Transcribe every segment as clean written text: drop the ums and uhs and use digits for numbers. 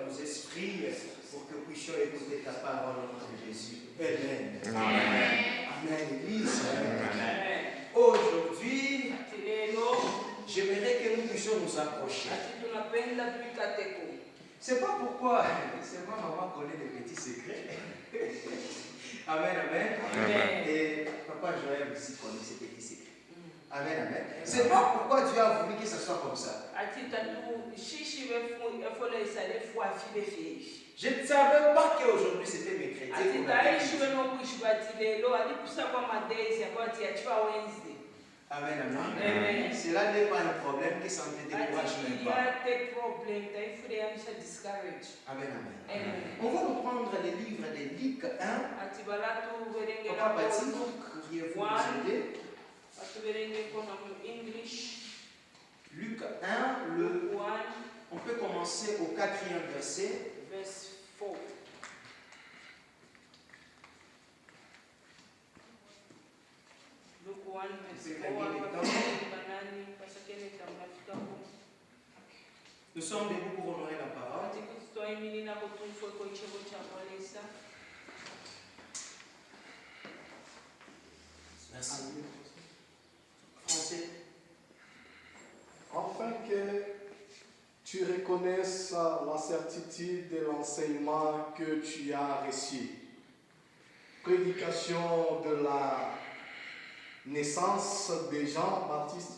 nos esprits pour que nous puissions écouter ta parole au nom de Jésus. Amen. Amen. Amen, Église. Amen. Aujourd'hui, j'aimerais que nous puissions nous approcher. C'est pas pourquoi, c'est moi, maman connaît les petits secrets. Amen, amen. Amen. Et papa Joël aussi connaît ces petits secrets. Amen, amen. C'est pas pourquoi Dieu a voulu que ce soit comme ça. Je ne savais pas qu'aujourd'hui c'était mercredi. Amen, amen. Cela n'est pas un problème qui s'en te décourage même pas. Amen, amen. On va reprendre les livres de Luc 1. Papa Baptiste, pourriez-vous nous aider? Luc 1, on peut commencer au 4e verset. Nous sommes debout pour honorer la parole. Merci. Français. Afin que tu reconnaisses la certitude de l'enseignement que tu as reçu. Prédication de la naissance de Jean-Baptiste.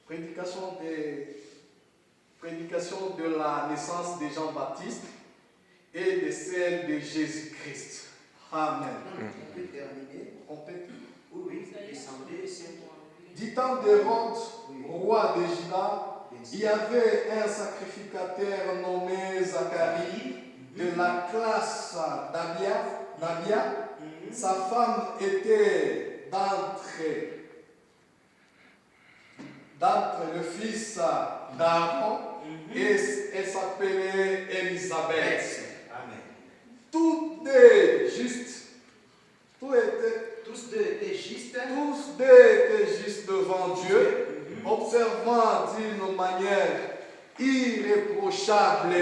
Prédication de la naissance de Jean-Baptiste et de celle de Jésus-Christ. Amen. On peut terminer. On peut. Oui, descendez. Du temps d'Hérode, roi de Juda, il y avait un sacrificateur nommé Zacharie de la classe d'Abia. Sa femme était d'entre le fils d'Aaron et elle s'appelait Élisabeth. Amen. Tous deux justes. Tous deux étaient justes devant Dieu, observant d'une manière irréprochable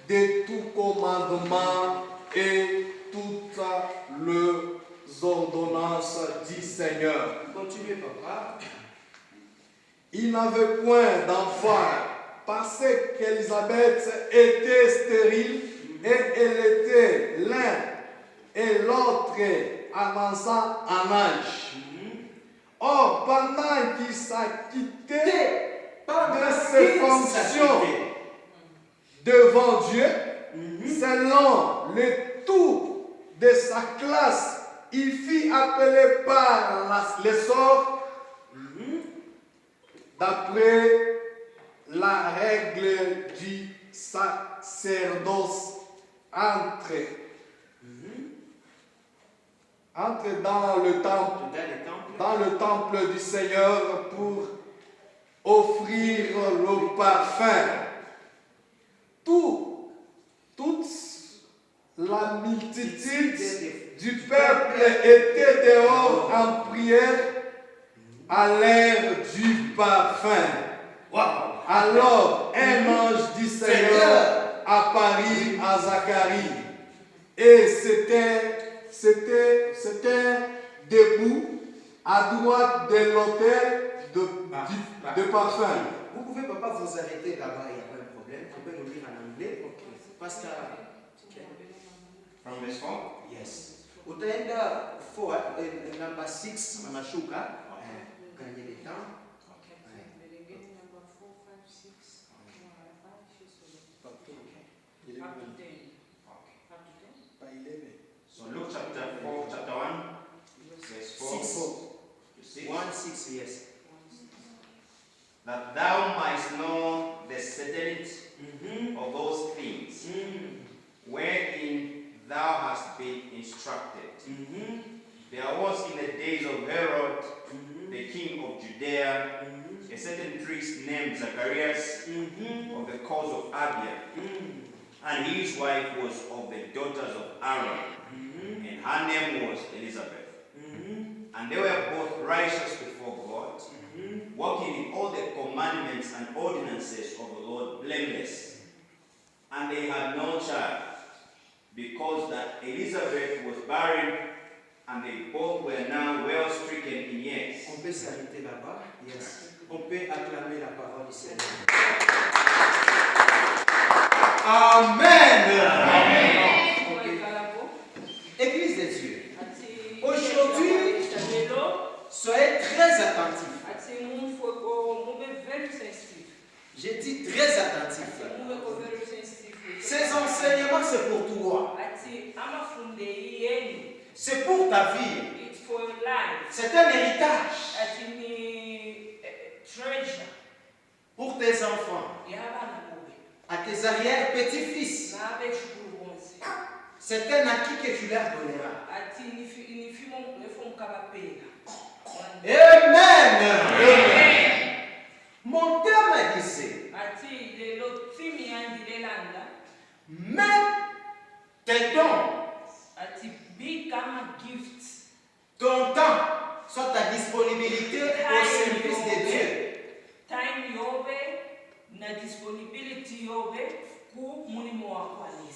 de tout commandement et toutes les ordonnances du Seigneur. Continuez, papa. Il n'avait point d'enfant parce qu'Élisabeth était stérile et elle était l'un et l'autre avançant en âge. Or, pendant qu'il s'acquittait de ses fonctions devant Dieu, selon le tout de sa classe, il fut appelé par les sorts d'après la règle du sacerdoce entre dans le temple du Seigneur pour offrir le parfum. Toute la multitude du peuple était dehors en prière à l'heure du parfum. Wow. Alors un ange du Seigneur apparut à Zacharie et c'était debout à droite de l'autel de parfum. Vous pouvez, papa, vous arrêter là-bas, il n'y a pas de problème. Vous pouvez nous lire en anglais. Pastor. From verse 4? Yes. Utaenda 4, number 6, Mama Shuka. Gagner le temps. So Luke chapter 4, chapter 1, verse 4 to 6. 1:6, yes. That thou mightst know the certainty of those things wherein thou hast been instructed. There was in the days of Herod, the king of Judea, a certain priest named Zacharias of the cause of Abia, and his wife was of the daughters of Aaron, and her name was Elizabeth. And they were both righteous before God, walking in all the commandments and ordinances of the Lord blameless. and they had no child, because that Elizabeth was barren, and they both were now well stricken in years. On peut s'arrêter là-bas. Yes. On peut acclamer la parole du Seigneur. Amen. Église de Dieu. Aujourd'hui, soyez très attentifs. J'ai dit très attentifs. Ces enseignements, c'est pour toi. C'est pour ta vie. C'est un héritage. Pour tes enfants. À tes arrière-petits-fils. C'est un acquis que tu leur donneras. Amen. Mon terme disait, même tes dons, ton temps, soit ta disponibilité au service de Dieu.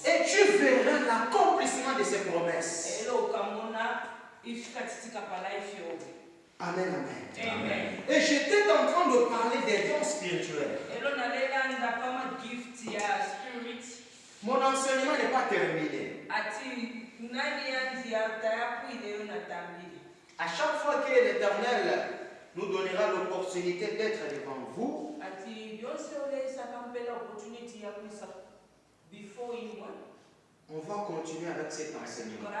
Et tu verras l'accomplissement de ces promesses. Amen, amen. Amen. Et j'étais en train de parler des dons spirituels. Mon enseignement n'est pas terminé. À chaque fois que l'Éternel nous donnera l'opportunité d'être devant vous, on va continuer avec cet enseignement.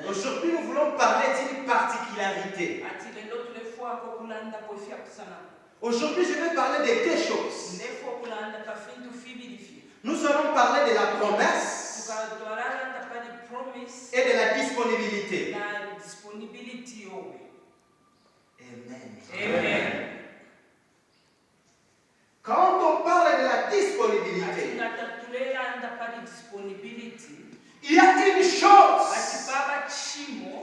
Aujourd'hui, nous voulons parler d'une particularité. Aujourd'hui, je vais parler de deux choses. Nous allons parler de la promesse et de la disponibilité. Amen. Amen. Quand on parle de la disponibilité, il y a une chose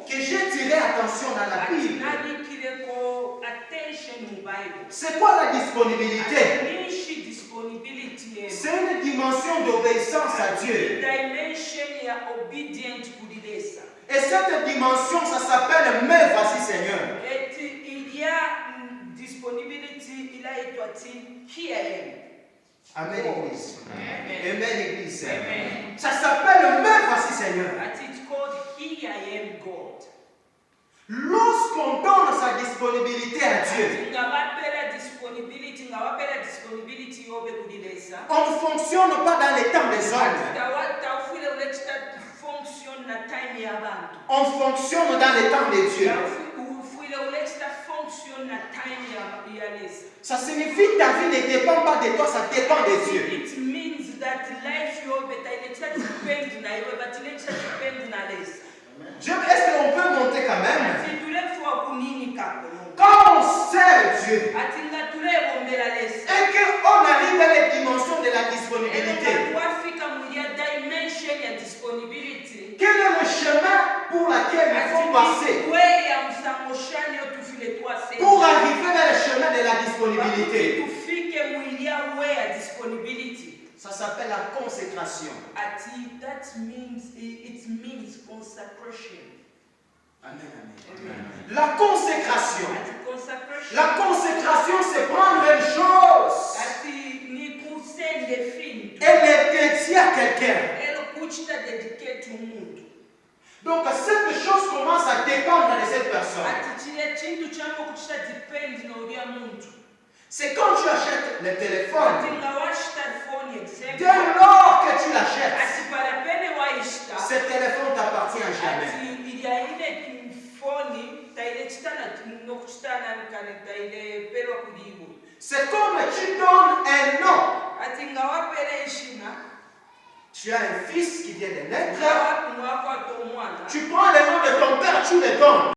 que j'ai tiré attention dans la Bible. C'est quoi la disponibilité? C'est une dimension d'obéissance à Dieu. Et cette dimension, ça s'appelle mais voici Seigneur. Amen, Église. Amen, Église. Amen. Ça s'appelle mais voici Seigneur. Lorsqu'on donne sa disponibilité à Dieu, on ne fonctionne pas dans les temps des hommes. On fonctionne dans les temps de Dieu. Ça signifie que ta vie ne dépend pas de toi, ça dépend de Dieu. Est-ce qu'on peut monter quand même? Quand on sert Dieu et qu'on arrive à la dimension de la disponibilité, quel est le chemin pour lequel il faut passer pour arriver vers le chemin de la disponibilité? Ça s'appelle la consécration. Amen, amen. La consécration. La consécration, c'est prendre une chose et le dédier à quelqu'un. Donc cette chose commence à dépendre de cette personne. C'est quand tu achètes le téléphone, dès lors que tu l'achètes, ce téléphone t'appartient à jamais. C'est comme tu donnes un nom. Tu as un fils qui vient de naître. Tu prends le nom de ton père, tu le donnes.